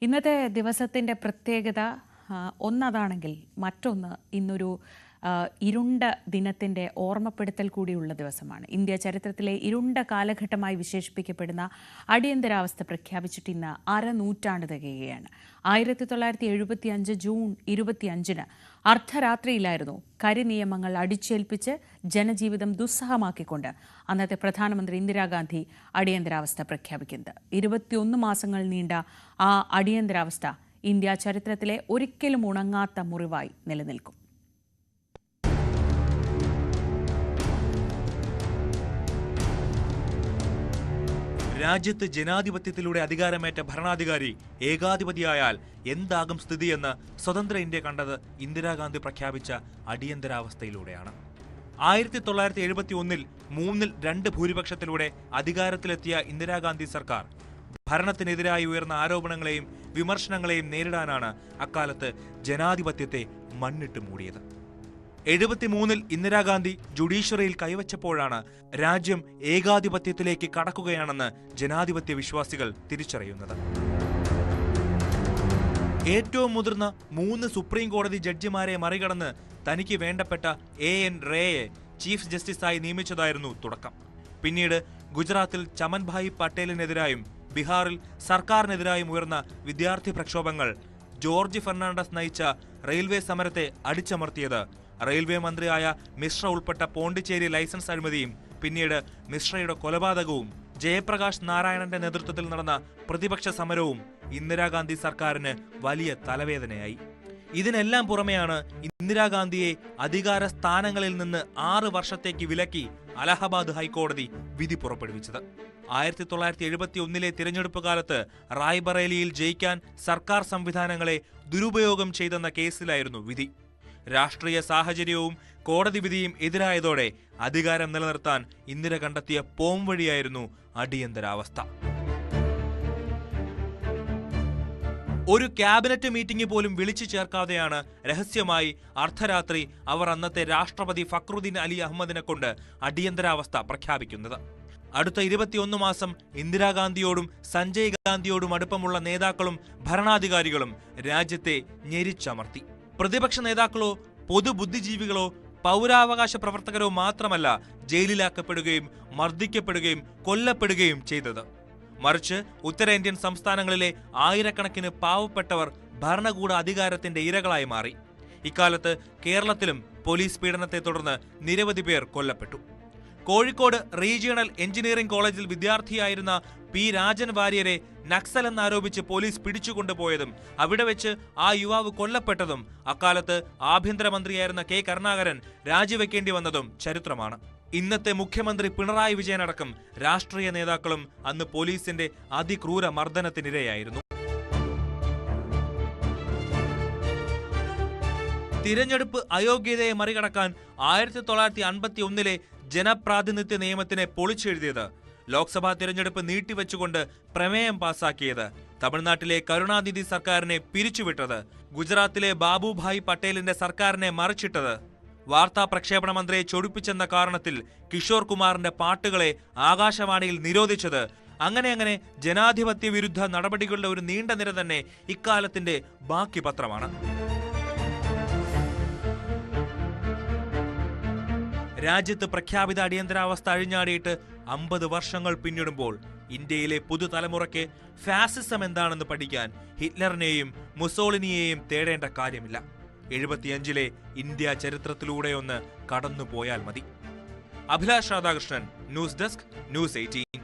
ഇന്നത്തെ ദിവസത്തിൻ്റെ പ്രത്യേകത ഒന്നതാണെങ്കിൽ മറ്റൊന്ന് ഇന്നൊരു ഇരുണ്ട ദിനത്തിൻ്റെ ഓർമ്മപ്പെടുത്തൽ കൂടിയുള്ള ദിവസമാണ്. ഇന്ത്യ ചരിത്രത്തിലെ ഇരുണ്ട കാലഘട്ടമായി വിശേഷിപ്പിക്കപ്പെടുന്ന അടിയന്തരാവസ്ഥ പ്രഖ്യാപിച്ചിട്ട് ഇന്ന് അരനൂറ്റാണ്ട് തികയുകയാണ്. 1975 ജൂൺ 25 അർദ്ധരാത്രിയിലായിരുന്നു കരിനിയമങ്ങൾ അടിച്ചേൽപ്പിച്ച് ജനജീവിതം ദുസ്സഹമാക്കിക്കൊണ്ട് അന്നത്തെ പ്രധാനമന്ത്രി ഇന്ദിരാഗാന്ധി അടിയന്തരാവസ്ഥ പ്രഖ്യാപിക്കുന്നത്. 21 മാസങ്ങൾ നീണ്ട ആ അടിയന്തരാവസ്ഥ ഇന്ത്യ ചരിത്രത്തിലെ ഒരിക്കലും ഉണങ്ങാത്ത മുറിവായി നിലനിൽക്കും. രാജ്യത്ത് ജനാധിപത്യത്തിലൂടെ അധികാരമേറ്റ ഭരണാധികാരി ഏകാധിപതിയായാൽ എന്താകും സ്ഥിതിയെന്ന് സ്വതന്ത്ര ഇന്ത്യ കണ്ടത് ഇന്ദിരാഗാന്ധി പ്രഖ്യാപിച്ച അടിയന്തരാവസ്ഥയിലൂടെയാണ്. 1971 2 ഭൂരിപക്ഷത്തിലൂടെ അധികാരത്തിലെത്തിയ ഇന്ദിരാഗാന്ധി സർക്കാർ ഭരണത്തിനെതിരായി ഉയർന്ന ആരോപണങ്ങളെയും വിമർശനങ്ങളെയും നേരിടാനാണ് അക്കാലത്ത് ജനാധിപത്യത്തെ മണ്ണിട്ട് മൂടിയത്. 73 ഇന്ദിരാഗാന്ധി ജുഡീഷ്യറിയിൽ കൈവച്ചപ്പോഴാണ് രാജ്യം ഏകാധിപത്യത്തിലേക്ക് കടക്കുകയാണെന്ന് ജനാധിപത്യ വിശ്വാസികൾ തിരിച്ചറിയുന്നത്. ഏറ്റവും മുതിർന്ന 3 സുപ്രീം കോടതി ജഡ്ജിമാരെ മറികടന്ന് തനിക്ക് വേണ്ടപ്പെട്ട A.N. റേയെ ചീഫ് ജസ്റ്റിസായി നിയമിച്ചതായിരുന്നു തുടക്കം. പിന്നീട് ഗുജറാത്തിൽ ചമൻഭായി പട്ടേലിനെതിരായും ബീഹാറിൽ സർക്കാരിനെതിരായും ഉയർന്ന വിദ്യാർത്ഥി പ്രക്ഷോഭങ്ങൾ, ജോർജ് ഫെർണാണ്ടസ് നയിച്ച റെയിൽവേ സമരത്തെ അടിച്ചമർത്തിയത്, റെയിൽവേ മന്ത്രിയായ മിശ്ര ഉൾപ്പെട്ട പോണ്ടിച്ചേരി ലൈസൻസ് അഴിമതിയും പിന്നീട് മിശ്രയുടെ കൊലപാതകവും, ജയപ്രകാശ് നാരായണന്റെ നേതൃത്വത്തിൽ നടന്ന പ്രതിപക്ഷ സമരവും ഇന്ദിരാഗാന്ധി സർക്കാരിന് വലിയ തലവേദനയായി. ഇതിനെല്ലാം പുറമെയാണ് ഇന്ദിരാഗാന്ധിയെ അധികാര സ്ഥാനങ്ങളിൽ നിന്ന് 6 വർഷത്തേക്ക് വിലക്കി അലഹബാദ് ഹൈക്കോടതി വിധി പുറപ്പെടുവിച്ചത്. 1971 തിരഞ്ഞെടുപ്പ് കാലത്ത് റായ്ബറേലിയിൽ ജയിക്കാൻ സർക്കാർ സംവിധാനങ്ങളെ ദുരുപയോഗം ചെയ്തെന്ന കേസിലായിരുന്നു വിധി. രാഷ്ട്രീയ സാഹചര്യവും കോടതി വിധിയും എതിരായതോടെ അധികാരം നിലനിർത്താൻ ഇന്ദിര കണ്ടെത്തിയ പോംവഴിയായിരുന്നു അടിയന്തരാവസ്ഥ. ഒരു ക്യാബിനറ്റ് മീറ്റിംഗ് പോലും വിളിച്ചു ചേർക്കാതെയാണ് രഹസ്യമായി അർദ്ധരാത്രി അവർ അന്നത്തെ രാഷ്ട്രപതി ഫക്രുദ്ദീൻ അലി അഹമ്മദിനെ കൊണ്ട് അടിയന്തരാവസ്ഥ പ്രഖ്യാപിക്കുന്നത്. അടുത്ത 21 മാസം ഇന്ദിരാഗാന്ധിയോടും സഞ്ജയ് ഗാന്ധിയോടും അടുപ്പമുള്ള നേതാക്കളും ഭരണാധികാരികളും രാജ്യത്തെ ഞെരിച്ചമർത്തി. പ്രതിപക്ഷ നേതാക്കളോ പൊതുബുദ്ധിജീവികളോ പൗരാവകാശ പ്രവർത്തകരോ മാത്രമല്ല ജയിലിലാക്കപ്പെടുകയും മർദ്ദിക്കപ്പെടുകയും കൊല്ലപ്പെടുകയും ചെയ്തത്. മറിച്ച് ഉത്തരേന്ത്യൻ സംസ്ഥാനങ്ങളിലെ ആയിരക്കണക്കിന് പാവപ്പെട്ടവർ ഭരണകൂട അധികാരത്തിന്റെ ഇരകളായി മാറി. ഇക്കാലത്ത് കേരളത്തിലും പോലീസ് പീഡനത്തെ തുടർന്ന് നിരവധി പേർ കൊല്ലപ്പെട്ടു. കോഴിക്കോട് റീജിയണൽ എഞ്ചിനീയറിംഗ് കോളേജിൽ വിദ്യാർത്ഥിയായിരുന്ന പി രാജൻ വാര്യരെ നക്സൽ എന്നാരോപിച്ച് പോലീസ് പിടിച്ചുകൊണ്ടുപോയതും അവിടെ വെച്ച് ആ യുവാവ് കൊല്ലപ്പെട്ടതും അക്കാലത്ത് ആഭ്യന്തരമന്ത്രിയായിരുന്ന കെ കരുണാകരൻ രാജിവെക്കേണ്ടി വന്നതും ചരിത്രമാണ്. ഇന്നത്തെ മുഖ്യമന്ത്രി പിണറായി വിജയൻ അടക്കം രാഷ്ട്രീയ നേതാക്കളും അന്ന് പോലീസിന്റെ അതിക്രൂര മർദ്ദനത്തിനിരയായിരുന്നു. തിരഞ്ഞെടുപ്പ് അയോഗ്യതയെ മറികടക്കാൻ 1951 ജനപ്രാതിനിധ്യ നിയമത്തിനെ പൊളിച്ചെഴുതിയത്, ലോക്സഭാ തിരഞ്ഞെടുപ്പ് നീട്ടിവെച്ചുകൊണ്ട് പ്രമേയം പാസാക്കിയത്, തമിഴ്നാട്ടിലെ കരുണാനിധി സർക്കാരിനെ പിരിച്ചുവിട്ടത്, ഗുജറാത്തിലെ ബാബുഭായ് പട്ടേലിന്റെ സർക്കാരിനെ മറിച്ചിട്ടത്, വാർത്താ പ്രക്ഷേപണ മന്ത്രിയെ ചൊടിപ്പിച്ചെന്ന കാരണത്തിൽ കിഷോർ കുമാറിന്റെ പാട്ടുകളെ ആകാശവാണിയിൽ നിരോധിച്ചത്, അങ്ങനെ ജനാധിപത്യ വിരുദ്ധ നടപടികളുടെ ഒരു നീണ്ട നിര തന്നെ ഇക്കാലത്തിന്റെ ബാക്കി പത്രമാണ്. രാജ്യത്ത് പ്രഖ്യാപിത അടിയന്തരാവസ്ഥ അഴിഞ്ഞാടിയിട്ട് 50 വർഷങ്ങൾ പിന്നിടുമ്പോൾ ഇന്ത്യയിലെ പുതുതലമുറയ്ക്ക് ഫാസിസം എന്താണെന്ന് പഠിക്കാൻ ഹിറ്റ്ലറിനെയും മുസോളിനിയെയും തേടേണ്ട കാര്യമില്ല. 75 ഇന്ത്യ ചരിത്രത്തിലൂടെ ഒന്ന് കടന്നുപോയാൽ മതി. Abhilash Radhakrishnan, news desk, news 18.